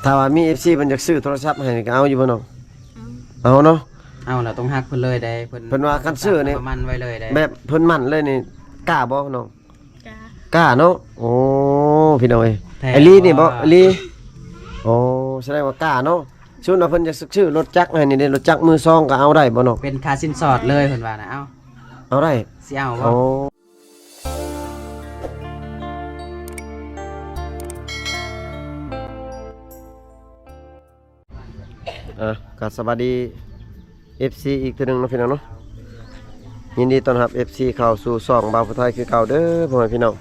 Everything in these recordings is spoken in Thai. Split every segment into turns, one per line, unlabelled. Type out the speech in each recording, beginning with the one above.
ถ้าว่ามี FC เพิ่นอยากซื้อโทรศัพท์ให้ก็เอาอยู่บ่น้องเอาเนาะ
เอาเราต้องฮักเพิ่นเลยได้เพิ่น
ว่าคันซื้อนี่
มันไว้เลยได้
แบบเพิ่นมั่นเลยนี่กล้าบ่น้อง
กาก
ล้าเนาะโอ้พี่น้องเอ้ยไอ้ลีนี่บ่ไอ้ลีโอ้แสดงว่ากล้าเนาะส่วนว่าเพิ่นอยากซื้อรถจักรให้นี่เด้รถจักรมือ2ก็เอาได้บ่น้อง
เป็นค่าสินสอดเลยเพิ่นว่านะ
เอาได้
สิเอาบ่
โอ้ก็สวัสดี FC อีกทีหนึงเนาะพี่น้องเนาะยินดีต้อนรับ FC เข้าสู่ช่องบ่าวผู้ไทยคือเก่าเด้อพ่อแม่พี่น้อง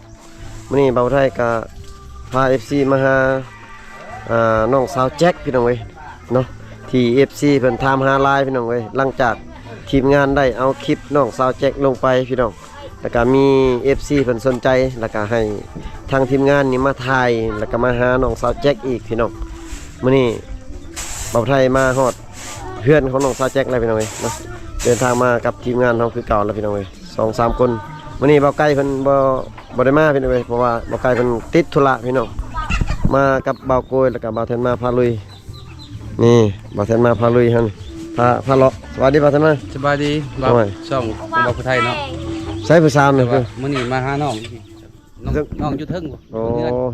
มื้อนี้บ่าวผู้ไทยก็พา FC มาหาน้องสาวแจ็คพี่น้องเว้ยเนาะที่ FC เพิ่นถามหาไลน์พี่น้องเว้ยหลังจากทีมงานได้เอาคลิปน้องสาวแจ็คลงไปพี่น้องแล้วก็มี FC เพิ่นสนใจแล้วก็ให้ทางทีมงานนี่มาถ่ายแล้วก็มาหาน้องสาวแจ็คอีกพี่น้องมื้อนี้บ่าวไทยมาฮอดเพื่อนของน้องสาวแจ็คเลยพี่น้องเว้ยเนาะเดินทางมากับทีมงานเราคือเก่าแล้วพี่น้องเว้ย 2-3 คนมื้อนี้บ่าวไก่เพิ่นบ่ได้มาพี่น้องเว้ยเพราะว่าบ่าวไก่เพิ่นติดธุระพี่น้องมากับบ่าวโกยแล้วก็บ่าวแทนมาพาลุยนี่บ่าวแทนมาพาลุยหั่นพาเลาะสวัสดีบ่าวแทนมา
สบายดีบ่าวช่องของบ่าวผู้ไทยเนาะ
ใส่ผู้สาวนี่คือ
มื้อนี้มาหาน้องน้องอยู่เทิง
โอ้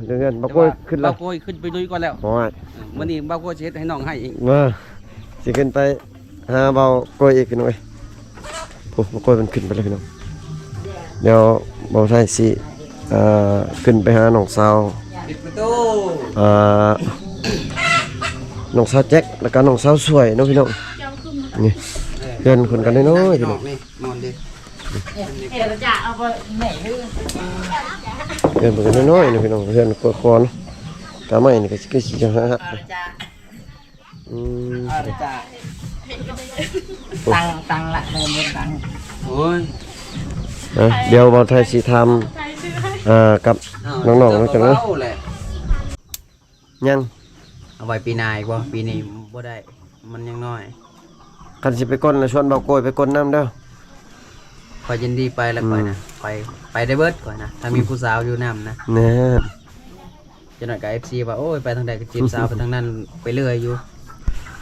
เดือนบ่าวโกยขึ้นแล้
บ่าว วโกยขึ้นไปลุยก่อนแล้ว
โอ้ย
มื้อนี้บ่าวโกยสิเฮ็ดให้น้องให้อีก
มาสิขึ้นไปหาบ่าวโกยอีกพี่น้องเว้ยโอ้บ่าวโกยมันขึ้นไปแล้วพี่น้องเดี๋ยวบ่าวไทยสิขึ้นไปหาน้องสาว
ปิดประตู
น้องสาวแจ็คแล้วก็น้องสาวสวยเน้องพี่น้องนี่เพื่อนคนกันน้อยๆพี่น้อง
นี่นอนดิ
เดี๋ยวจะเอาไปไหนเรื่อง
เพื่อนคนกันน้อยๆเนาะพี่น้องเพื่อนกดคอนกะไม่นี่ก็สิจะหาอืม
จ้า
ตังละเดินบนตัง
โอ้ย
เดี๋ยวบ่าวไทยสิทำกับน้องๆเนาะจังเนาะยัง
เอาไว้ปีหน้าอีกบ่ปีนี้บ่ได้มันยังน้อย
คันสิไปก้นแล้วชวนบ่าวโกยไปก้นน้ำเด้อ
ขอยินดีไปแล้วก่อนนะไปได้เบิดก่อนนะถ้ามีผู้สาวอยู่นำนะ
แน่
จะหน่อยกับ FC ว่าโอ้ยไปทางใดก็จีบสาวไปทางนั้นไปเรื่อยอยู่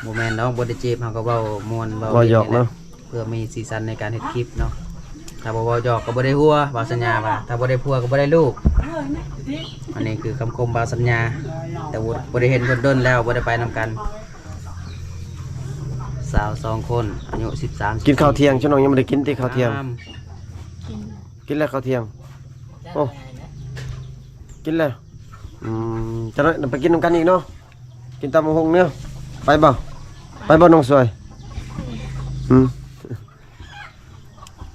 บ่แม่นน้องบ่ได้จีบเฮาก็เว้าม่วนเว้า
บ่หยอกเนาะ
เพื่อมีสีสันในการเฮ็ดคลิปเนาะถ้าบ่เว้าหยอกก็บ่ได้หัวบ่าวสัญญาว่าถ้าบ่ได้ผัวก็บ่ได้ลูกอันนี้คือคำคมบ่าวสัญญาแต่บ่ได้เห็นเพิ่นดนแล้วบ่ได้ไปนำกันสาว2คนอายุ13
กินข้าวเที่ยงชน้องยังบ่ได้กินติข้าวเที่ยงกินแล้วข้าวเที่ยงโอ้กินแล้วจะได้ไปกินนำกันอีกเนาะกินตำบักหุ่งเนาะไปบ่น้องสวย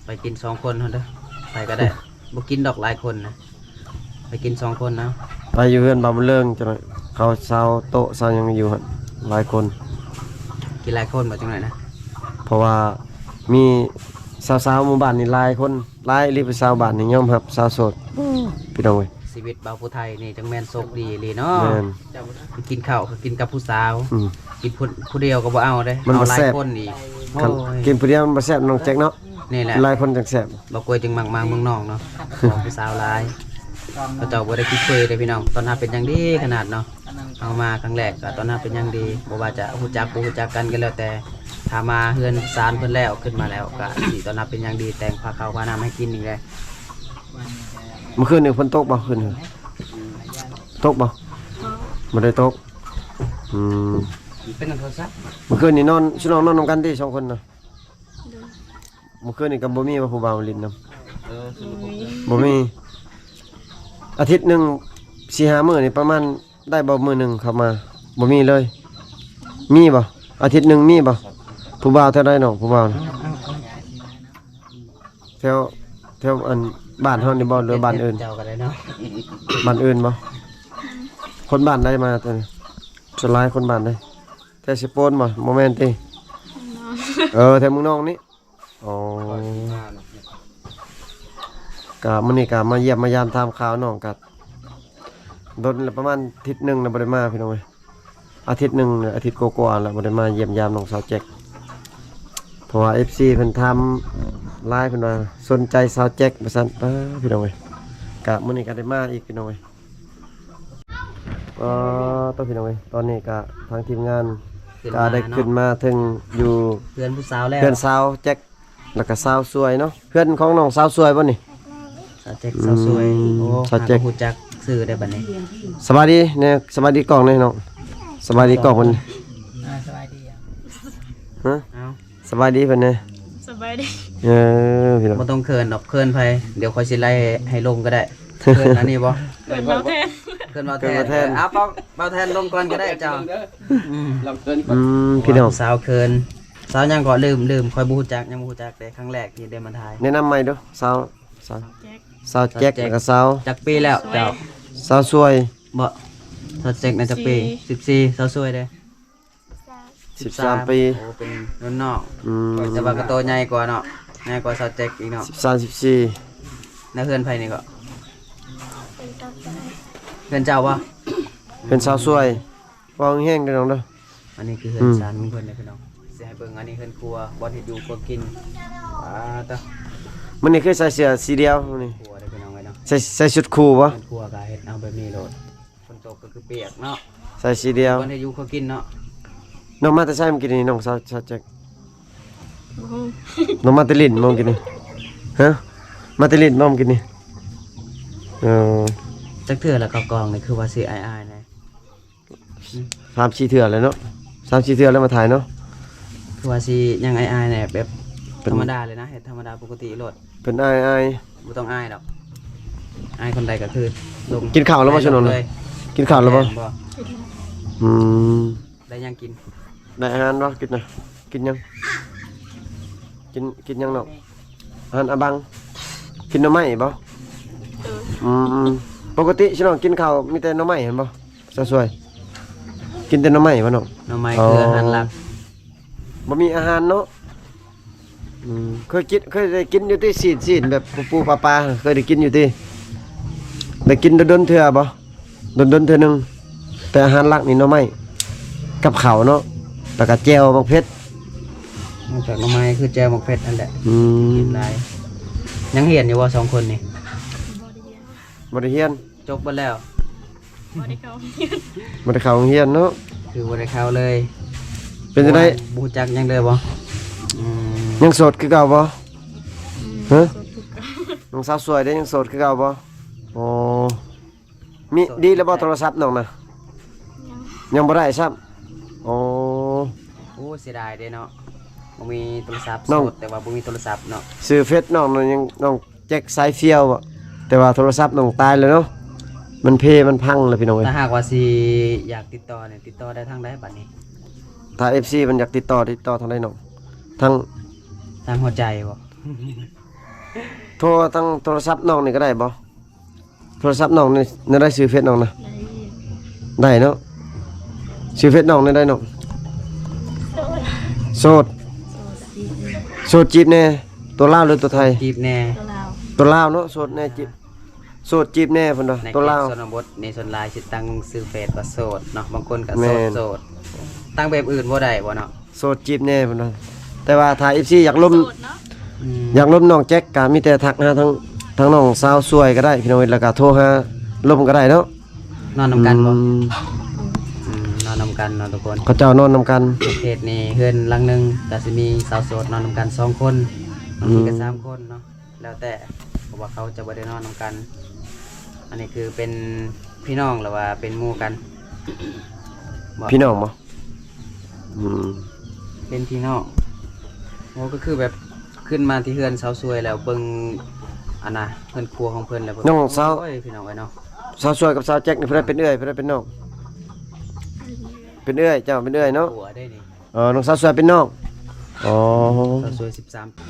ไปกิน2คนเท่าเด้อไปก็ได้บ่กินดอกหลายคนนะไปกิน2คนนะ
ไปอยู่เฮือนบ่าวบุญเลิงจังได๋เขาเซาโต๊ะเซายังอยู่หั่นหลายคน
กินหลายคนบ่จังได๋นะ
เพราะว่ามีสาวๆหมู่บ้านนี่หลายคนหลายรีบไปสาวบ้านนี่ยอมรับสาวโสดพี่น้องเว้ย
ชีวิตบ่าวผู้ไทยนี่จังแม่นโชคดีอีหลีเนาะ
แม่น
ไปกินข้าวก็กินกับผู้สาว
อืม
กินผู้เดียวก็บ่เอาเด้
มันบ่
เอาหลา
แซ่
ย
บ
คนอีก
คัน
โอ้ย
กินผู้เดียวมันบ่แซ่บน้องแจ็คเนาะ
นี่แหละ
หลายคนจังแซ่บ
บ่กล้วยจึงมักเมืองนอกเนาะของผู้สาวหลายเขาเจ้าบ่ได้คิดเคยเด้พี่น้องตอนนั้นเป็นอย่างดีขนาดเนาะเอามาครั้งแรกก็ตอนนั้นเป็นอย่างดีบ่ว่าจะฮู้จักบ่ฮู้จักกันก็แล้วแต่ถ้ามาเฮือนศาลเพิ่นแล้วขึ้นมาแล้วก็สิตอนนั้นเป็นอย่างดีแต่งพาข้าวพาน้ำให้กินอีกแล้ว
เมื่อคืนนี่ฝนตกบ่คืนนี่ตกบ่บ่ได้ตกม
เป็นโทรศัพท์
เมื่อคืนนี่นอนชิน้องนอนนำกันติสองคนน่ะเมื่อคืนนี่ก็บ่มีว่าผู้บ่าวลิ้นนำบ่มีอาทิตย์หนึง 4-5 มื้อนี่ประมาณได้บ่มื้อหนึงเข้ามาบ่มีเลยมีบ่อาทิตย์หนึงมีบ่ผู้บ่าวเท่าใดน้องผู้บ่าวน่ะแถวอันบ้านเฮานี่บ่หรือบ้านอื่น
เจ้าก็ได้เนาะ
บ้านอื่นบ่คนบ้านใดมาตัวนี้สลายคนบ้านใดแต่สิโปนบ่บ่แม่นติแถวเมืองนอกนี่อ๋อกะมื้อนี้กะมาเยี่ยมมายามถามข่าวน้องกะโดนละประมาณอาทิตย์หนึงน่ะบ่ได้มาพี่น้องเอ้ยอาทิตย์หนึงเนี่ยอาทิตย์กว่าๆแล้วบ่ได้มาเยี่ยมยามน้องสาวแจ็คเพราะว่า FC เพิ่นทำไลน์เพิ่นว่าสนใจสาวแจ็คว่าซั่นพี่น้องเอ้ยกะมื้อนี้ก็ได้มาอีกพี่น้องเอ้ย ต้องพี่น้องเอ้ยตอนนี้ก็ทางทีมงาน
ขึ้น
ก็
มา
ได้ขึ้น
เนาะ
มาถึงอยู่
เพื่อนผู้สาวแล้ว
เพื่อนสาวแจ็คแล้วก็สาวสวยเนาะเพื่อนของน้องสาวสวยบ่นี่
สาวแจ็คสาวสวยโอ้
สาวแจ็ค
หาผู้จักซื้อได้บัดนี้
สบายดีเนี่ยสบายดีกล้องนี่น้องสบายดีกล้องเพิ่น
สบายดีอ่ะ
ฮะ
เอ้า
สบายดีเพิ่นเนี่ย
สบายดี
พี่น้อง
บ่ต้องเขินดอกเขินไผเดี๋ยวค่อยสิไล่ให้ลงก็ได้เขินอันนี้บ่
เกิดเราแทน
เขินเบาแทนเอาเบาแทนลงก่อนก็ได้เจ้าอืม
พี่น้อง
สาวเขินสาวยังก็ลืมค่อยบ่ฮู้จักยังบ่ฮู้จักแต่ครั้งแรกที่ได้มาถ่าย
แนะนำใหม่เด้อสาว
แจ็ค
สาวแจ็คแล้วก็สาว
จักปีแล้วเจ้า
สาวสวย
บ่สาวแจ็คน่าจะปี14สาวสวยเด้
13 ปี
โอ้เป็นรุ่นน้อง
อืม
แต่ว่าก็โตใหญ่กว่าเนาะใหญ่กว่าสาวแจ็คอีกเนาะ
13 14
แล้วเพื่อนไผนี่ก็เพื่อนเจ้าบ่
เป็นสาวสวยว่าแห้งๆเด้อน้องเด้อ
อันนี้คือเพื่อนสารของเพื่อนเลยพี่น้องสิให้เบิ่งอันนี้เพื่อนครัวบ่เฮ็ดอยู่ครัวกินตะ
มื้อนี้เคยใส่เสื้อสีเดียวมื้อนี้
ครัวได้พี่น้องไว้เนาะ
ใส่ชุดคู่บ่
เพื่อนครัวก็เฮ็ดเอาแบบนี้โลดฝนตกก็คือเปียกเนาะ
ใส่สีเดียว
บ่ได้อยู่ครัวกินเนาะ
น้องมาแต่ใส่เมื่อกี้นี่น้องสาวแจ็ค
โอ้โห
น้องมาแต่ลิ้นมองกินนี่ฮะมาแต่ลิ้นมองกินนี่เออ
จักเทื่อแล้วก็กองนี่คือว่าสิอายๆนะ
3-4เทื่อแล้วเนาะ3-4เทื่อแล้วมาถ่ายเนาะ
คือว่าสิยังอายๆแน่แบบ
เป็น
ธรรมดาเลยนะเฮ็ดธรรมดาปกติโลด
เป็นอาย
บ่ต้องอายดอกอายคนใดก็คือลง
กินข้าวแล้วบ่ชนน
เลย
กินข้าวแล้วบ่
บ่
อืม
ได้ยังกิน
ได้อาหารบ่กินนะกินยังกินยังเนาะอาหารอะบังกินหน่อไม้บ่อืมปกติสิน้องกินข้าวมีแต่หน่อไม้เห็นบ่สวยๆกินแต่หน่อไม้บ่น้อง
หน่อไม้คืออาหารหลัก
บ่มีอาหารเนาะเคยได้กินอยู่ที่ซีนแบบปูปลาๆเคยได้กินอยู่ที่ได้กินดนๆเทื่อบ่ดนๆเทื่อหนึงแต่อาหารหลักนี่หน่อไม้กับข้าวเนาะแล้วก็แจ่วบักเผ็ด
นอกจากหน่อไม้คือแจวหมกเผ็ดนั่นแหละ
อืม
กินหลายยังเห็นอยู่ว่าสองคนนี่
บอดี้เฮียน
บ่ได้เฮียน
จบไปแล้ว
บอดี้เขาเฮียน
บ่ได้เข้าโรงเรียนเนาะ
คือบ่ได้เข้าเลย
เป็นจังได๋
บูจักยังเลยบ่อืม
ยังโสดคือเก่าบ่ฮะ
สดทุกข์
น้องสาวสวยได้ยังโสดคือเก่าบ่อ๋อมีดีแล้วบ่โทรศัพท์น้องน่ะ
ยัง
ยังบ่ได้ซ้ำอ๋อ
โอ้เสียดายเด้เนาะบ่มีโทรศัพท์
น้อง
โสดแต่ว่าบ่มีโทรศัพท์เนาะ
ซื้อเฟซน้องนั่นยังน้องแจ็คสายเฟี้ยวบ่แต่ว่าโทรศัพท์น้องตายแล้วเนาะมันเพมันพังแล้วพี่น้องเอ้ย
ถ้าหากว่าสิอยากติดต่อเนี่ยติดต่อได้ทางใดบัดนี้
ถ้า FC มันอยากติดต่อทางใดน้องทาง
ทางหัวใจบ่
โทรทางโทรศัพท์น้องนี่ก็ได้บ่โทรศัพท์น้องนี่ได้ซื้อเฟซน้องนะ
ได้เฮียน
ได้เนาะซื้อเฟซน้องได้เนาะโสด
โซดดี
โสดจีบแน่ตัวลาวหรือตัวไทย
จีบแน่
ตัวลาว
ตัวลาวเนาะโสดแน่จีบโสดจีบแน่เพิ่นว่า
ใน
ตัว
เข
ลาว
ตชนบทในส่วนหลายสิตั้งชื่อเฟซว่าโสดเนาะบางคนก็
แม่
โสด
น
ตั้งแบบอื่นบ่ได้บ่เนาะ
โสดจีบแน่เพิ่นว่าแต่ว่าถ้า FC อยากล้ม
โสดเนาะ
อืม
อยากล้มน้องแจ็คก็มีแต่ทักหาทั้งน้องสาวสวยก็ได้พี่น้องเอ้ยแล้วก็โทรหาล้มก็ได้เนาะ
นอนนำกันบ่
อืม
นอนนำกันเนาะทุกคน
เขาเจ้านอนนำกัน
ประเทศนี้เฮือนหลังหนึงก็สิมีสาวโสดนอนนำกัน2คนบางทีก็3คนเนาะแล้วแต่เพราะว่าเขาจะบ่ได้นอนนำกัน อันนี้คือเป็นพี่น้องหรือว่าเป็นหมู่กันบ่
พี่น้องบ่อืม
เป็นพี่น้องโอ้ก็คือแบบขึ้นมาที่เฮือนสาวสวยแล้วเบิ่งอันน่ะเพิ่นครัวของเพิ่นแล้วเบิ่
น้องสาว
โอ้ยพี่น้องไว้เนาะ
สาวสวยกับสาวแจ็คนี่เพิ่นได้เป็นเอื้อยเพิ่นได้เป็นน้องเป็นเอื้อยเจ้าเป็นเอื้อยเนาะ
หัวได้นี่
น้องสาวสวยเป็นน้องอ๋อ
สาวสวย13ปี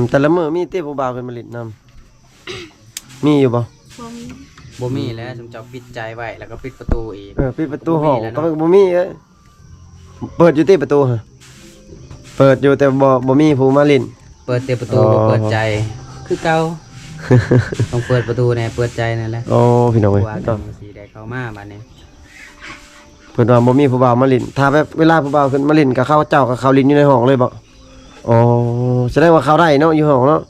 แต่ละมื้อมีเต้ผู้บ่าวเพิ่นมาเลินนำมีอยู่บ่
บ่มี
บ่มีแล้วสมเจ้าปิดใจไว้แล้วก็ปิดประตูอีก
ปิดประตูห้อง
บ่มีแล้ว
ก็
เนาะ
บ่มีเอ้ยเปิดอยู่ที่ประตูฮะเปิดอยู่แต่บ่มีผู้มาเลิน
เปิดแต่ประตู
อ๋อ
บ่เปิดใจ คือเก่าต้องเปิดประตูแน่เปิดใจนั่นแหละ
โอ้พี่น้องเอ้ย
ว่ากันสิได้เข้ามาบัดนี้
เพิ่นว่าบ่มีผู้บ่าวมาเลินถ้าแบบเวลาผู้บ่าวขึ้นมาเลินก็เข้าเจ้าก็เข้าลินอยู่ในห้องเลยบ่อ๋อแสดงว่าเข้าได้เนาะอยู่ห้องเนาะ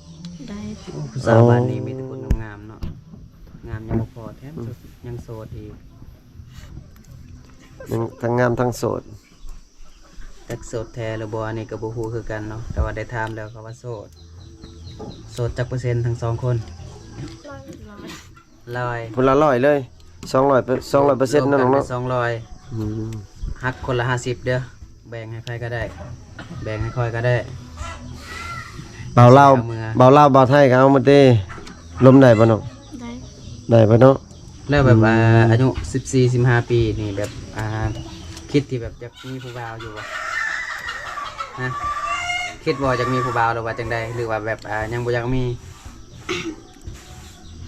ได้
ผู้สาวบ้านนี้มีแต่คนงามๆเนาะงามยังบ่พอแถมยังโสดอีก
ยังทั้งงามทั้งโสด
จักโสดแท้หรือบ่อันนี้ก็บ่ฮู้คือกันเนาะแต่ว่าได้ถามแล้วเขาว่าโสดจักเปอร์เซ็นต์ทั้งสองคน
ร้อย
100
พุ่นละ100เลย200%นั่นน้องเนาะ
200
อืม
หักคนละ50เด้อแบ่งให้ใครก็ได้ แบ่งให้ค่อยก็ได้
เบาเล่าเบาไทยก็เอามาเด้ลมได้บ่น้อง
ได้
ได้บ่เนาะ
แล้วแบบอายุ14-15 ปีนี่แบบคิดที่แบบจะมีผู้บ่าวอยู่บ่ฮะคิดว่าจะมีผู้บ่าวหรือว่าจังใดหรือว่าแบบยังบ่อยากมี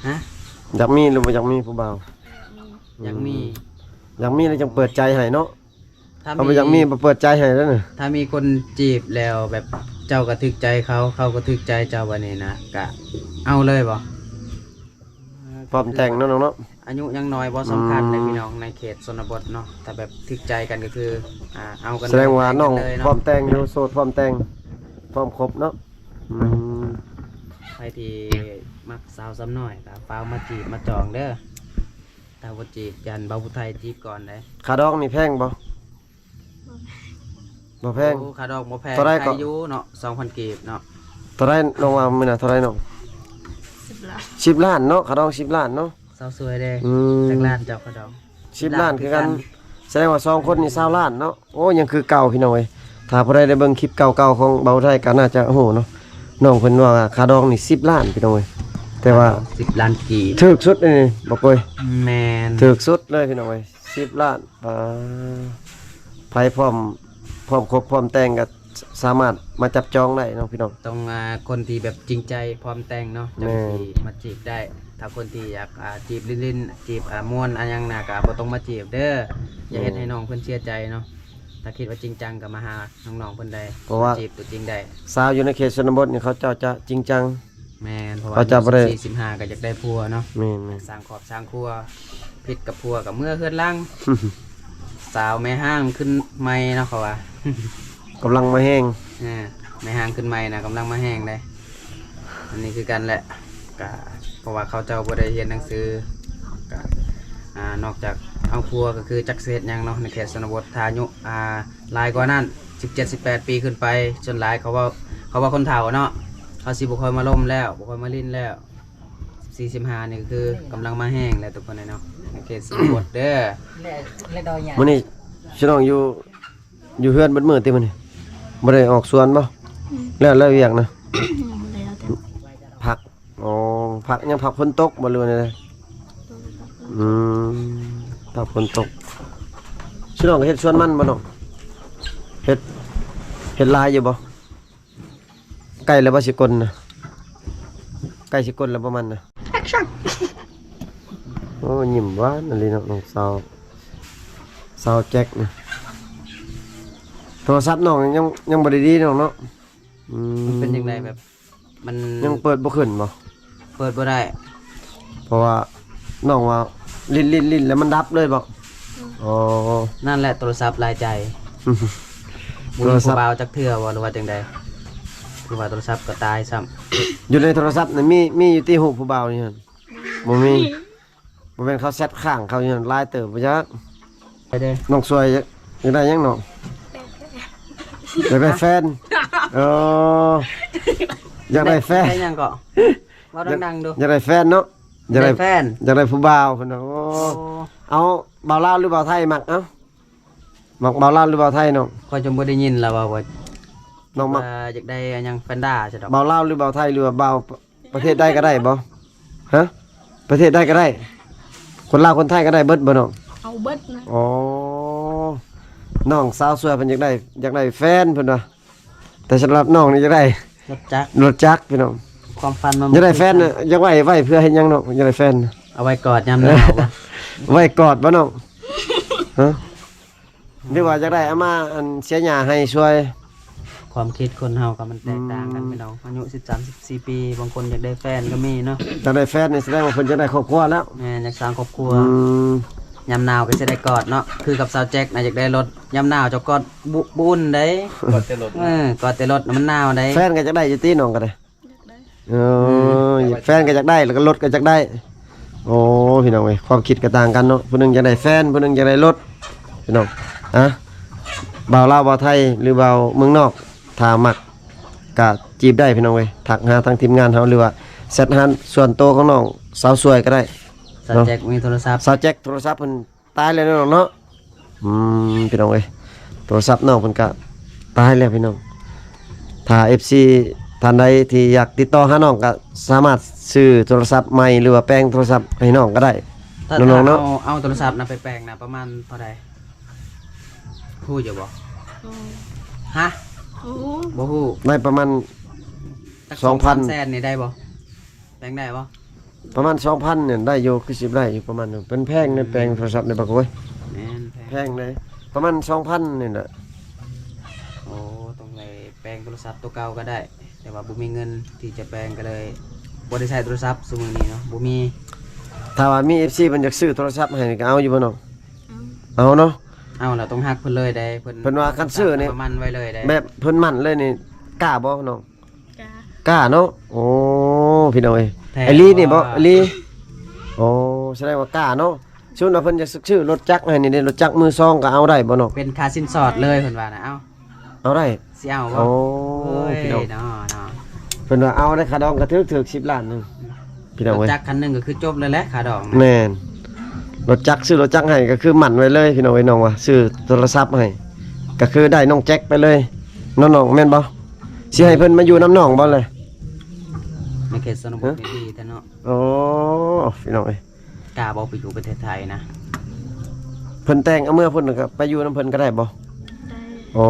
ฮะ
อยากมีหรือบ่อยากมีผู้บ่าว
อยากมี
อยากมีแล้วจังเปิดใจให้เนาะ
ถ้า
เอาบ่อยากมีบ่เปิดใจให้แล้วน่ะ
ถ้ามีคนจีบแล้วแบบเจ้าก็ถึกใจเขาก็ถึกใจเจ้าวันนี้นะกะเอาเลยบ่
พร้อมแต่งเนาะน้องเนาะ
อายุยังน้อยบ่สำคัญเลยพี่น้องในเขตชนบทเนาะแต่แบบถึกใจกันก็คือเอากัน
แสดงว่าน้อง
เลย
พร้อ
เนาะ
มแต่งอยู่โสดพร้อมแต่งพร้อมครบเนาะอืม
ใครที่มักสาวซ้ำน้อยก็ฟ้าวมาจีบมาจองเด้อถ้าบ่จีบยันเบาผู้ไทยจีบก่อนได้
ค่าดอกนี่แพงบ่บ่แพง
โอ้ค่าดอกบ่แพง
เท่าไรก็
ใครอยู่เนาะ 2,000 กีบเนาะ
เท่าไรน้องว่ามื้อน่ะเท่าไรน้อง
10 ล้าน
10 ล้านเนาะค่าดอก10 ล้านเนาะ
สาวสวยเด้
อืม
จักล้านเจ้าค่าดอก
10 ล้านคือกันแสดงว่า2คนนี่20ล้านเนาะโอ้ยังคือเก่าพี่น้องเอ้ยถ้าผู้ใดได้เบิ่งคลิปเก่าๆของเบาไทยก็น่าจะโอ้โหเนาะน้องเพิ่นว่าค่าดอกนี่10 ล้านพี่น้องเอ้ยแต่ว่า
10 ล้านกีบ
ถูกสุดนี่บ่กย
แมน
ถูกสุดเลยพี่น้องเอ้ย10 ล้านไผพร้อมครบพร้อมแต่งก็สามารถมาจับจองได้เนาะพี่น้อง
ต้องคนที่แบบจริงใจพร้อมแต่งเนาะจัง
แม่น
สิมาจีบได้ ถ้าคนที่อยากจีบลิ้นๆจีบม่วนอันยังน่ะก็บ่ต้องมาจีบเด้ออย่าเฮ็ดให้น้องเพิ่นเสียใจเนาะถ้าคิดว่าจริงจังก็มาหาน้องๆเพิ่นได้
เพราะว่า
จีบตัวจริงได้
สาวอยู่ในเขตชนบทนี่เขาเจ้าจะจริงจัง
แม่นเพราะว่า
เขาจะบ่ได้
45ก็อยากได้ผัวเนาะ
แม่น
สร้างครอบสร้างครัวผิดกับผัวกับเมื่อเฮือนล่าง สาวแม่ห้างขึ้นใหม่เนาะเขาว่า
กำลังมาแห้ง
แม่ห้างขึ้นใหม่นะกำลังมาแห้งเลยอันนี้คือกันแหละก็เพราะว่าเขาเจ้าบ่ได้เรียนหนังสือก็นอกจากเอาครัวก็คือจักเศษหยังเนาะในเขตชนบททายุหลายกว่านั้น17-18 ปีขึ้นไปจนหลายเขาว่าคนเฒ่าเนาะเขาสิบ่ค่อยมาล่มแล้วบ่ค่อยมาลิ้นแล้ว45นี่ก็คือกำลังมาแห้งแล้วทุกคนเลยเนาะในเขตชนบทเด้อ
มื้อนี้พี่น้องอยู่เฮือนเบิดมื้อติมื้อนี้บ่ได้ออกสวนบ่แล้วอีหยังนะ
ยังบ่ได้เอาแต่
ผักอ๋อผักยังผักฝนตกบ่รู้นี่เลยอืมผักฝนตกพี่น้องก็เฮ็ดสวนมันบ่น้องเฮ็ดลายอยู่บ่ใกล้แล้วบ่สิกลน่ะใกล้สิกลแล้วบ่มันน่ะ
แอคชั่น
โอ้ยิ้มหวานอันนี้เนาะน้องสาวแจ็คนะโทรศัพท์น้องยังบ่ได้ดีน้องเนาะอื
มันเป็นยังไงแบบมัน
ยังเปิดบ่ขึ้นบ่
เปิดบ่ได้
เพราะว่าน้องว่าลิ้นแล้วมันดับเลยบ่อ๋อ
นั่นแหละโทรศัพท์รายใจบุญ
โทรศัพท์
ผู้บ่าวจักเทื่อบ่หรือว่าจังใดหรือว่าโทรศัพท์ก็ตายซ้ำ
อยู่ในโทรศัพท์น่ะมีอยู่ที่หูผู้บ่าวนี่หั่นบ่มีบ่แม่นเขาแชทข้างเขาอยู่นั่นลายเติบบ่จัก
ไปเด้อ
น้องสวยอยากได้หยังน้องอยากได้แฟนเอออยากได้แฟน
ได้ยังก็เว้าดังๆดู
อยากได้แฟนเนาะอยากได้
แฟน
อยากได้ผู้บ่าวเพิ่นน่ะโอ้
โอ้
เอาบ่าวลาวหรือบ่าวไทยมักเอ้ามักบ่าวลาวหรือบ่าวไทยน้อง
ข้อยจนบ่ได้ยินแล้วว่า
น้องมัก
อยากได้อันยังแฟนด้าใช่ดอก
บ่าวลาวหรือบ่าวไทยหรือว่าบ่าวประเทศใดก็ได้บ่ฮะประเทศใดก็ได้ คนลาวคนไทยก็ได้เบิดบ่น้อง
เอาเบิดนะ
อ๋อน้องสาวสวยเพิ่นอยากได้แฟนเพิ่นว่าแต่สำหรับน้องนี่อยากได้
รถจักร
รถจักรพี่น้อง
ความฝันมัน
อยากได้แฟนน่ะอยากไว้เพื่อเฮ็ดหยังน้องอยากได้แฟนน่ะ
เอาไว้กอดยามหนาวบ่
ไว้กอดบ่น้องฮะหรือว่าอยากได้เอามาอันเสียหญ้าให้ช่วย
ความคิดคนเฮาก็มันแตกต่างกันพี่น้องอายุ13-14 ปีบางคนอยากได้แฟนก็มีเนาะ
อยากได้แฟนนี่แสดงว่าเพิ่นจะได้ครอบครัวแล้ว
แม่อยากสร้างครอบครัว
อืม
ยามหนาวก็จะได้กอดเนาะคือกับสาวแจ็คน่ะอยากได้รถยามหนาวเจะกอดบุญได้กอดแต่รถกอดแต่รถน่ะมันหนาวได้
แฟนก็อยากได้อยู่ตีน้องก็ได้
อยากได้
เออแฟนก็อยากได้แล้วก็รถก็อยากได้ โอ้พี่น้องเอ้ยความคิดก็ต่างกันเนาะผู้หนึงอยากได้แฟนผู้หนึงอยากได้รถ พี่น้องอ่ะบ่าวลาวบ่าวไทยหรือบ่าวเมืองนอกถ้ามักก็จีบได้พี่น้องเว้ยทักหาทางทีมงานเฮาหรือว่าแชทหาส่วนตัวของน้องสาวสวยก็ได้
สแจ็คมีโทรศัพท์
สาวแจ็คโทรศัพท์เพิ่นตายแล้วเนาะเนาะพี่น้องเอ้ยโทรศัพท์น้องเพิ่นก็ตายแล้วพี่น้องถ้า FC ท่านใดที่อยากติดต่อหาน้องก็สามารถซื้อโทรศัพท์ใหม่หรือว่าแปลงโทรศัพท์ให้น้องก็ได้
ถ้า
น้องๆเนาะ
เอาโทรศัพท์นะไปแปลงนะประมาณเท่าใดฮู้อยู่บ่
โอ้
ฮะ
โอ้
บ่ฮู้
ได้ประมาณ
จัก
2,000
แสนนี่ได้บ่แปลงได้บ่
ประมาณ 2,000เนี่ยได้อยู่คือสิบได้อยู่ประมาณนั้นเป็นแพงในแปลงโทรศัพท์ในบักโอ้ย
แม่นแพ
แพ
ง
งเลยประมาณ 2,000นี่น่ะ
โอ้ต้องไปแปลงโทรศัพท์ตัวเก่าก็ได้ แต่ว่าบ่มีเงินที่จะแปลงก็เลยบ่ได้ใช้โทรศัพท์ซุมื้อนี้เนาะบ่มี
ถ้าว่ามี FC เพิ่นอยากซื้อโทรศัพท์ให้นี่ก็เอาอยู่บ่น้อง
เอา
เอาเนาะ
เอาล่ะต้องฮักเพิ่นเลยได้เพิ่น
เพิ่นว่าคันซื้อนี่
ประมาณไว้เลยได้
แบบเพิ่นมั่นเลยนี่กล้าบ่น้อง
จ้าก
ล้าเนาะโอ้พี่น้องเอ้ย
แท้
ไอลีนี่บ่ไอลีโอ้แสดงว่ากล้าเนาะชุดว่าเพิ่นจะซื้อรถจักรให้นี่เด้รถจักรมือสองก็เอาได้บ่น้อง
เป็นค่าสินสอดเลยเพิ่นว่านะเอา
เอาได้
สิเอาบ่
โอ้
โอ้ย
พี่น้อง
เนาะเนาะ
เพิ่นว่าเอาได้ค่าดองก็ถึก10ล้านหนึงพี่น้อง
รถ
เอ้ย
จักรคันหนึงก็คือจบเลยแหละค่าดอกนะ
แม่นรถจักรซื้อรถจักรให้ก็คือหมั่นไว้เลยพี่น้องเอ้ยน้องว่าซื้อโทรศัพท์ให้ก็คือได้น้องแจ็คไปเลยน้องๆแม่นบ่สิให้เพิ่นมาอยู่น้ำน้องบ่เลย
ในเขตชนบทนี่ดีแต่เนาะ
โอ้พี่น้องเอ้ย
กล้าบ่ไปอยู่ประเทศไทยนะ
เพิ่นแต่งเอาเมื่อเพิ่นก็ไปอยู่น้ำเพิ่นก็ได้บ่
ได้
โอ้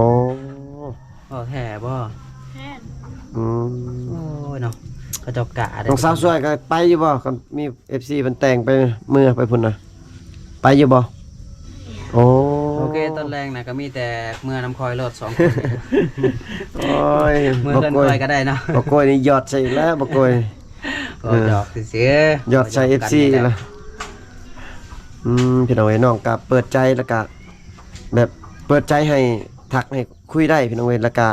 บ่แท้บ่
แทน
อืม
โอ้ยเนาะเขาเจ้ากะได้
น้องสาวสวยก็ไปอยู่บ่คันมี FC เพิ่นแต่งไปเมื่อไปพุ่นน่ะไปอยู่บ่โอ้
โอเคตอนแรกนะก็มีแต่เมื่อน้ำคอยรถ2 คน
โอ้ย
เมื่อ
บ่
เพิ่น
โกย
คอยก็ได้เนาะ
บ่โกยนี่ยอดใส่แล้วบ่โกย
ก็หยอกซื่อๆ
ยอดใส่ FC ล่ะพี่น้องเอ้ยน้องก็เปิดใจแล้วก็แบบเปิดใจให้ทักให้คุยได้พี่น้องเอ้ยแล้วก็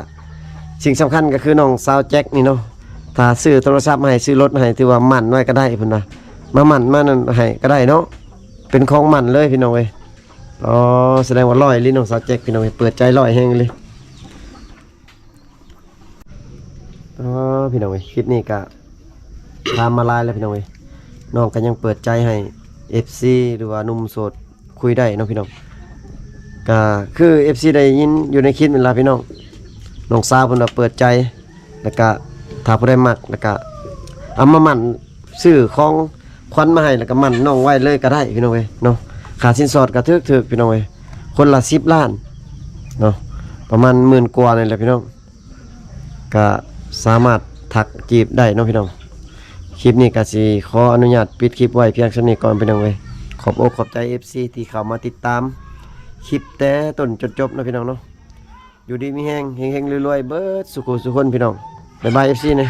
สิ่งสำคัญก็คือน้องสาวแจ็คนี่เนาะถ้าซื้อโทรศัพท์มาให้ซื้อรถมาให้ถือว่ามั่นไว้ก็ได้เพิ่นว่ามามั่นมานั่นให้ก็ได้เนาะเป็นของมั่นเลยพี่น้องเอ้ยอ๋อแสดงว่าร้อยลิ้นน้องสาวแจ็คพี่น้องเอ้ยเปิดใจร้อยแฮงเลยอ๋อพี่น้องเอ้ยคลิปนี้ก็ทำมาหลายแล้วพี่น้องเอ้ยน้องก็ยังเปิดใจให้ FC หรือว่าหนุ่มโสดคุยได้เนาะพี่น้องก็คือ FC ได้ยินอยู่ในคลิปเวลาพี่น้องน้องสาวเพิ่นว่าเปิดใจแล้วก็ถ้าผู้ใดมักแล้วก็เอามาหมั่นซื้อของขวัญมาให้แล้วก็หมั่นน้องไว้เลยก็ได้พี่น้องเอ้ยเนาะค่าสินสอดก็ถึกๆพี่น้องเอ้ยคนละ10ล้านเนาะประมาณ10,000กว่านี่แหละพี่น้องก็สามารถทักจีบได้เนาะพี่น้องคลิปนี้ก็สิขออนุญาตปิดคลิปไว้เพียงเท่านี้ก่อนพี่น้องเอ้ยขอบอกขอบใจ FC ที่เข้ามาติดตามคลิปแต่ต้นจนจบนะพี่น้องเนาะอยู่ดีมีแฮงเฮงๆรวยๆเบิดสุขสุขคนพี่น้องบ๊ายบาย FC นะ